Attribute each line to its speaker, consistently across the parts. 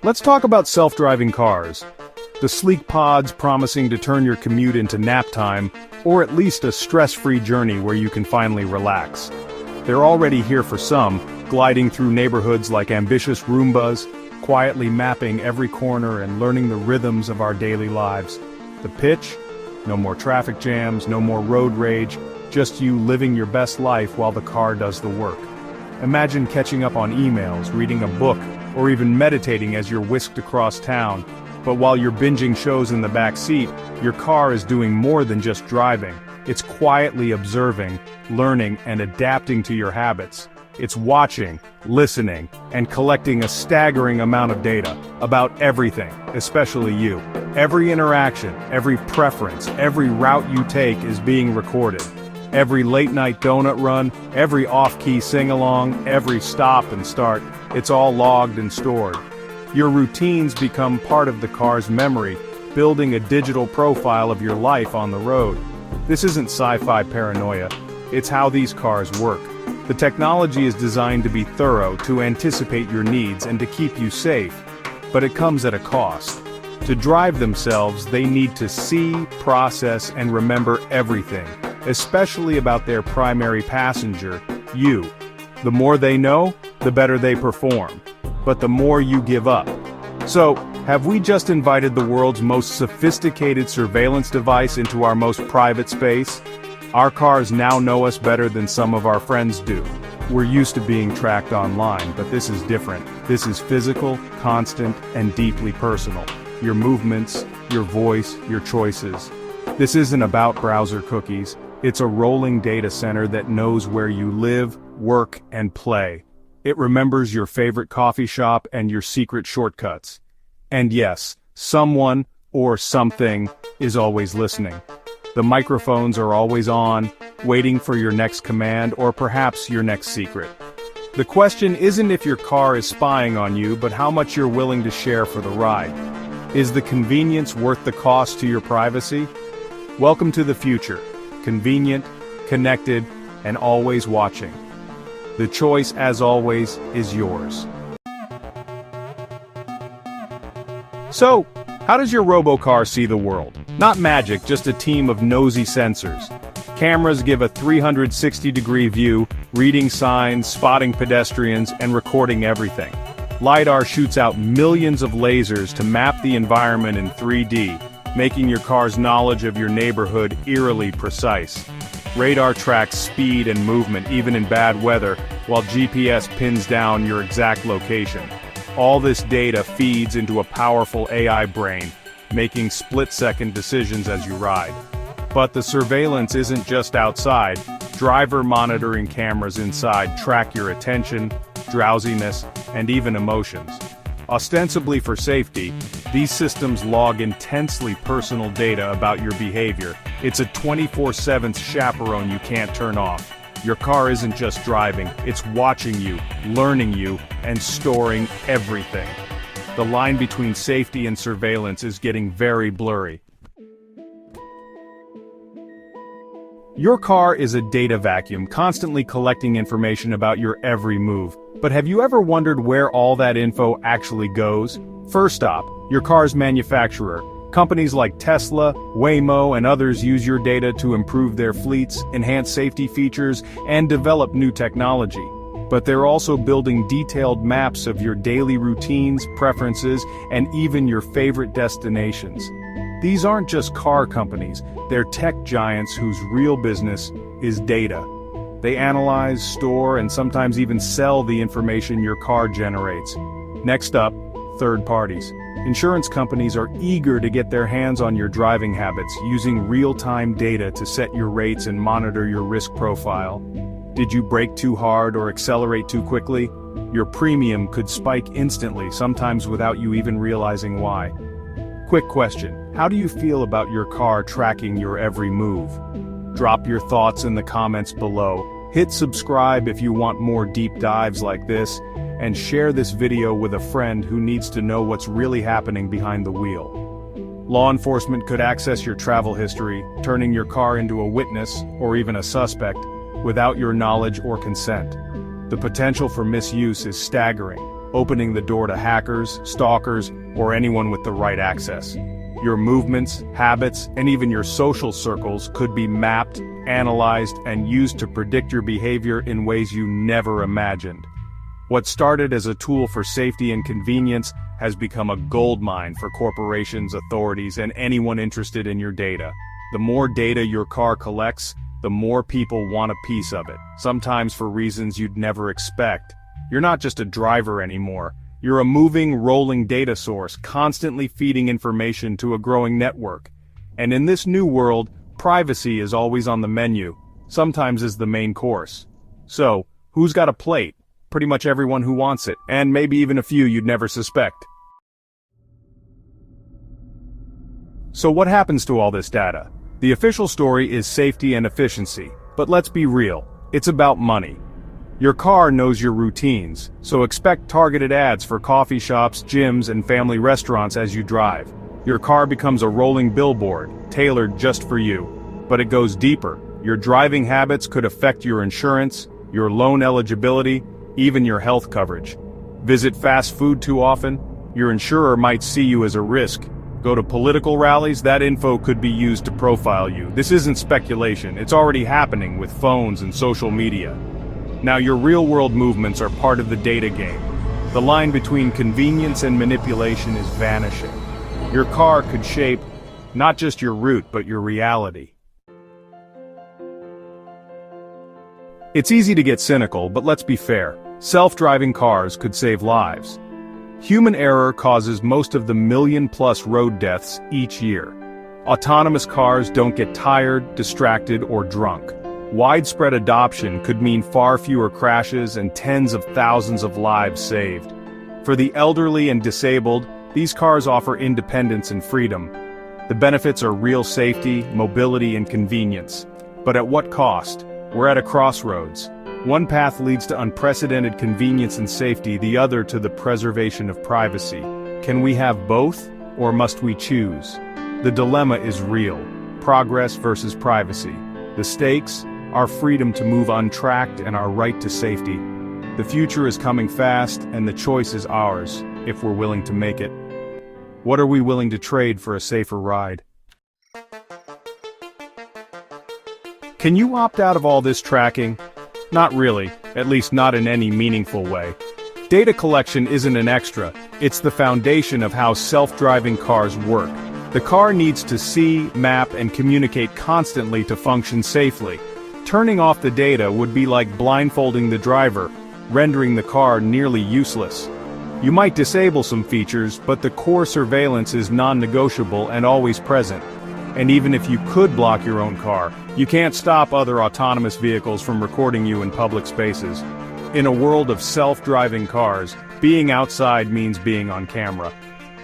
Speaker 1: Let's talk about self-driving cars. The sleek pods promising to turn your commute into nap time, or at least a stress-free journey where you can finally relax. They're already here for some, gliding through neighborhoods like ambitious Roombas, quietly mapping every corner and learning the rhythms of our daily lives. The pitch? No more traffic jams, no more road rage, just you living your best life while the car does the work. Imagine catching up on emails, reading a book, or even meditating as you're whisked across town. But while you're binging shows in the back seat, your car is doing more than just driving. It's quietly observing, learning, and adapting to your habits. It's watching, listening, and collecting a staggering amount of data about everything, especially you. Every interaction, every preference, every route you take is being recorded. Every late-night donut run, every off-key sing-along, every stop and start, it's all logged and stored. Your routines become part of the car's memory, building a digital profile of your life on the road. This isn't sci-fi paranoia, it's how these cars work. The technology is designed to be thorough, to anticipate your needs, and to keep you safe. But it comes at a cost. To drive themselves, they need to see, process, and remember everything, especially about their primary passenger, you. The more they know, the better they perform. But the more you give up. So, have we just invited the world's most sophisticated surveillance device into our most private space? Our cars now know us better than some of our friends do. We're used to being tracked online, but this is different. This is physical, constant, and deeply personal. Your movements, your voice, your choices. This isn't about browser cookies. It's a rolling data center that knows where you live, work, and play. It remembers your favorite coffee shop and your secret shortcuts. And yes, someone, or something, is always listening. The microphones are always on, waiting for your next command or perhaps your next secret. The question isn't if your car is spying on you, but how much you're willing to share for the ride. Is the convenience worth the cost to your privacy? Welcome to the future. Convenient, connected, and always watching. The choice, as always, is yours. So, how does your robocar see the world? Not magic, just a team of nosy sensors. Cameras give a 360-degree view, reading signs, spotting pedestrians, and recording everything. LiDAR shoots out millions of lasers to map the environment in 3D, making your car's knowledge of your neighborhood eerily precise. Radar tracks speed and movement even in bad weather, while GPS pins down your exact location. All this data feeds into a powerful AI brain, making split-second decisions as you ride. But the surveillance isn't just outside. Driver monitoring cameras inside track your attention, drowsiness, and even emotions. Ostensibly for safety, these systems log intensely personal data about your behavior. It's a 24/7 chaperone you can't turn off. Your car isn't just driving, it's watching you, learning you, and storing everything. The line between safety and surveillance is getting very blurry. Your car is a data vacuum, constantly collecting information about your every move. But have you ever wondered where all that info actually goes? First stop, your car's manufacturer. Companies like Tesla, Waymo, and others use your data to improve their fleets, enhance safety features, and develop new technology. But they're also building detailed maps of your daily routines, preferences, and even your favorite destinations. These aren't just car companies, they're tech giants whose real business is data. They analyze, store, and sometimes even sell the information your car generates. Next up, third parties. Insurance companies are eager to get their hands on your driving habits, using real-time data to set your rates and monitor your risk profile. Did you brake too hard or accelerate too quickly? Your premium could spike instantly, sometimes without you even realizing why. Quick question, how do you feel about your car tracking your every move? Drop your thoughts in the comments below. Hit subscribe if you want more deep dives like this, and share this video with a friend who needs to know what's really happening behind the wheel. Law enforcement could access your travel history, turning your car into a witness, or even a suspect, without your knowledge or consent. The potential for misuse is staggering, opening the door to hackers, stalkers, or anyone with the right access. Your movements, habits, and even your social circles could be mapped, analyzed, and used to predict your behavior in ways you never imagined. What started as a tool for safety and convenience has become a goldmine for corporations, authorities, and anyone interested in your data. The more data your car collects, the more people want a piece of it, sometimes for reasons you'd never expect. You're not just a driver anymore. You're a moving, rolling data source, constantly feeding information to a growing network. And in this new world, privacy is always on the menu, sometimes as the main course. So, who's got a plate? Pretty much everyone who wants it, and maybe even a few you'd never suspect. So what happens to all this data? The official story is safety and efficiency, but let's be real, it's about money. Your car knows your routines, so expect targeted ads for coffee shops, gyms, and family restaurants as you drive. Your car becomes a rolling billboard, tailored just for you. But it goes deeper. Your driving habits could affect your insurance, your loan eligibility, even your health coverage. Visit fast food too often? Your insurer might see you as a risk. Go to political rallies? That info could be used to profile you. This isn't speculation, it's already happening with phones and social media. Now your real-world movements are part of the data game. The line between convenience and manipulation is vanishing. Your car could shape not just your route, but your reality. It's easy to get cynical, but let's be fair. Self-driving cars could save lives. Human error causes most of the million-plus road deaths each year. Autonomous cars don't get tired, distracted, or drunk. Widespread adoption could mean far fewer crashes and tens of thousands of lives saved. For the elderly and disabled, these cars offer independence and freedom. The benefits are real safety, mobility, and convenience. But at what cost? We're at a crossroads. One path leads to unprecedented convenience and safety, the other to the preservation of privacy. Can we have both, or must we choose? The dilemma is real. Progress versus privacy. The stakes? Our freedom to move untracked and our right to safety. The future is coming fast, and the choice is ours, if we're willing to make it. What are we willing to trade for a safer ride? Can you opt out of all this tracking? Not really, at least not in any meaningful way. Data collection isn't an extra, it's the foundation of how self-driving cars work. The car needs to see, map, and communicate constantly to function safely. Turning off the data would be like blindfolding the driver, rendering the car nearly useless. You might disable some features, but the core surveillance is non-negotiable and always present. And even if you could block your own car, you can't stop other autonomous vehicles from recording you in public spaces. In a world of self-driving cars, being outside means being on camera.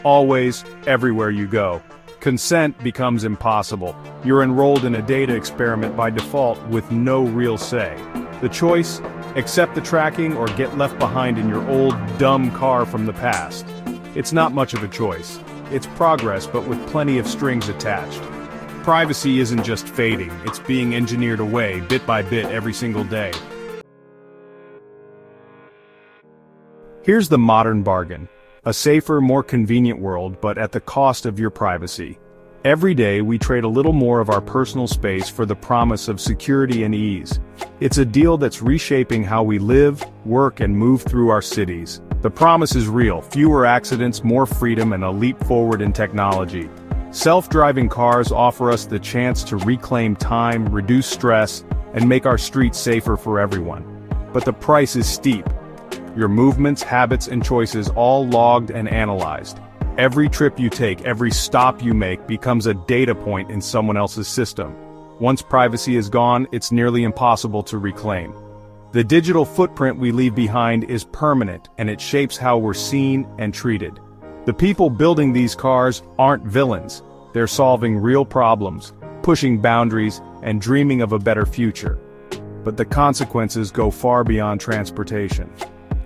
Speaker 1: Always, everywhere you go. Consent becomes impossible. You're enrolled in a data experiment by default with no real say. The choice? Accept the tracking or get left behind in your old, dumb car from the past. It's not much of a choice. It's progress, but with plenty of strings attached. Privacy isn't just fading, it's being engineered away, bit by bit, every single day. Here's the modern bargain. A safer, more convenient world, but at the cost of your privacy. Every day we trade a little more of our personal space for the promise of security and ease. It's a deal that's reshaping how we live, work, and move through our cities. The promise is real: fewer accidents, more freedom, and a leap forward in technology. Self-driving cars offer us the chance to reclaim time, reduce stress, and make our streets safer for everyone. But the price is steep. Your movements, habits, and choices all logged and analyzed. Every trip you take, every stop you make becomes a data point in someone else's system. Once privacy is gone, it's nearly impossible to reclaim. The digital footprint we leave behind is permanent, and it shapes how we're seen and treated. The people building these cars aren't villains. They're solving real problems, pushing boundaries, and dreaming of a better future. But the consequences go far beyond transportation.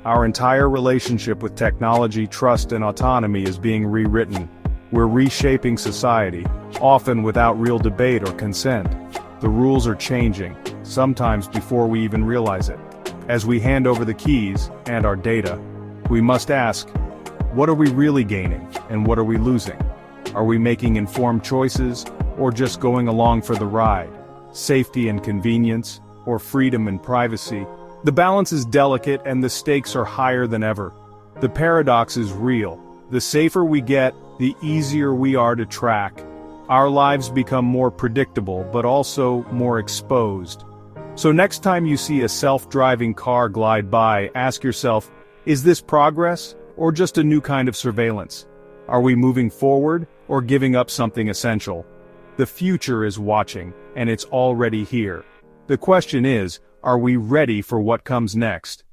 Speaker 1: Our entire relationship with technology, trust, and autonomy is being rewritten. We're reshaping society, often without real debate or consent. The rules are changing, sometimes before we even realize it. As we hand over the keys, and our data, we must ask, what are we really gaining, and what are we losing? Are we making informed choices, or just going along for the ride? Safety and convenience, or freedom and privacy? The balance is delicate and the stakes are higher than ever. The paradox is real. The safer we get, the easier we are to track. Our lives become more predictable, but also more exposed. So next time you see a self-driving car glide by, ask yourself, is this progress, or just a new kind of surveillance? Are we moving forward, or giving up something essential? The future is watching, and it's already here. The question is, are we ready for what comes next?